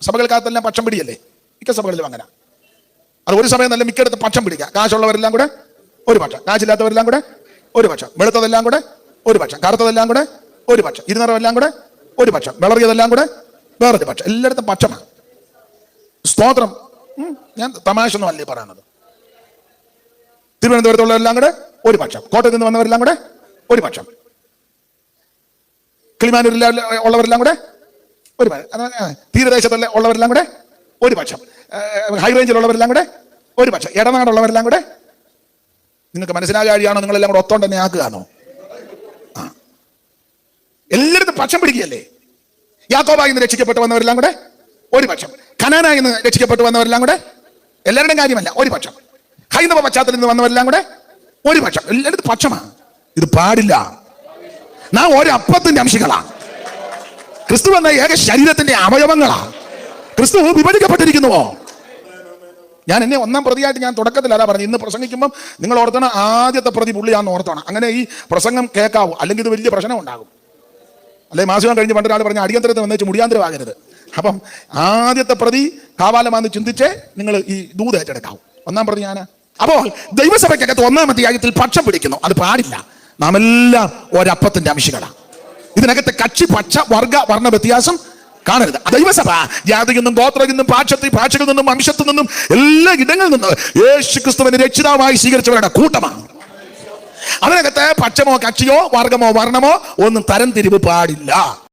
സഭകൾക്കകത്തെല്ലാം പക്ഷം പിടിയല്ലേ, മിക്ക സഭകളിലും അങ്ങനെ. അത് ഒരു സമയം നല്ല മിക്കടുത്ത് പക്ഷം പിടിക്കുക. കാശുള്ളവരെല്ലാം കൂടെ ഒരു പക്ഷം, കാശില്ലാത്തവരെല്ലാം കൂടെ ഒരു പക്ഷം, വെളുത്തതെല്ലാം കൂടെ ഒരു പക്ഷം, കറുത്തതെല്ലാം കൂടെ ഒരു പക്ഷം, ഇരുനിറമെല്ലാം കൂടെ ഒരു പക്ഷം, വിളറിയതെല്ലാം കൂടെ വേറൊരു പക്ഷം. എല്ലായിടത്തും പക്ഷമാണ്. സ്തോത്രം. ഞാൻ തമാശ ഒന്നും അല്ലേ പറയുന്നത്. തിരുവനന്തപുരത്തുള്ളവരെല്ലാം കൂടെ ഒരു പക്ഷം, കോട്ടയത്ത് നിന്ന് വന്നവരെല്ലാം കൂടെ ഒരു പക്ഷം, കിളിമാനൂരിൽ ഉള്ളവരെല്ലാം കൂടെ ഒരു പക്ഷം, തീരദേശത്തുള്ള ഉള്ളവരെല്ലാം കൂടെ ഒരു പക്ഷം, ഹൈ റേഞ്ചിലുള്ളവരെല്ലാം കൂടെ ഒരു പക്ഷം, ഇടനാടുള്ളവരെല്ലാം കൂടെ. നിങ്ങൾക്ക് മനസ്സിലാകാഴിയാണോ നിങ്ങളെല്ലാം കൂടെ ഒത്തോണ്ട് തന്നെ ആക്കുകയാണോ? എല്ലായിടത്തും പക്ഷം പിടിക്കുകയല്ലേ. യാക്കോബായിൽ നിന്ന് രക്ഷിക്കപ്പെട്ട് വന്നവരെല്ലാം കൂടെ ഒരു പക്ഷം, കനാനായിൽ നിന്ന് രക്ഷിക്കപ്പെട്ട് വന്നവരെല്ലാം കൂടെ, എല്ലാവരുടെയും കാര്യമല്ല, ഒരു പക്ഷം, ഹൈന്ദവ പശ്ചാത്തലത്തിൽ നിന്ന് വന്നവരെല്ലാം കൂടെ ഒരു പക്ഷം. എല്ലായിടത്തും പക്ഷമാണ്. ഇത് പാടില്ല. നാം ഒരു അപ്പത്തിന്റെ അംശങ്ങളാണ്. ക്രിസ്തു എന്ന ഏക ശരീരത്തിന്റെ അവയവങ്ങളാണ്. ക്രിസ്തു വിഭജിക്കപ്പെട്ടിരിക്കുന്നുവോ? ഞാൻ എന്നെ ഒന്നാം പ്രതിയായിട്ട് ഞാൻ തുടക്കത്തിലല്ല പറഞ്ഞു. ഇന്ന് പ്രസംഗിക്കുമ്പം നിങ്ങൾ ഓർത്തണം, ആദ്യത്തെ പ്രതി പുള്ളിയാന്ന് ഓർത്തണം. അങ്ങനെ ഈ പ്രസംഗം കേൾക്കാവൂ, അല്ലെങ്കിൽ ഇത് വലിയ പ്രശ്നം ഉണ്ടാകും. അല്ലെ മാസം കഴിഞ്ഞ് പണ്ടൊരാൾ പറഞ്ഞ അടിയന്തരത്തെ വന്നേച്ച് മുടിയാന്തരമാകരുത്. അപ്പം ആദ്യത്തെ പ്രതി കാവാലമാന്ന് ചിന്തിച്ച് നിങ്ങൾ ഈ ദൂത് ഏറ്റെടുക്കാവും. ഒന്നാം പ്രതി ഞാൻ. അപ്പോൾ ദൈവസഭയ്ക്കകത്ത് ഒന്നാം അധ്യായത്തിൽ പക്ഷം പിടിക്കുന്നു. അത് പാടില്ല. നാം എല്ലാം ഒരപ്പത്തിന്റെ അംശങ്ങളാണ്. ഇതിനകത്ത് കക്ഷി, പക്ഷ, വർഗ, വർണ്ണ വ്യത്യാസം കാണരുത്. ദൈവസഭ ജാതിയിൽ നിന്നും ഗോത്രത്തിൽ നിന്നും ഭാഷയിൽ നിന്നും വംശത്തിൽ നിന്നും എല്ലാ ഇടങ്ങളിൽ നിന്നും യേശു ക്രിസ്തുവിനെ രക്ഷിതാവായി സ്വീകരിച്ചവരുടെ കൂട്ടമാണ്. അതിനകത്ത് പക്ഷമോ കക്ഷിയോ വർഗമോ വർണ്ണമോ ഒന്നും തരം തിരിവ് പാടില്ല.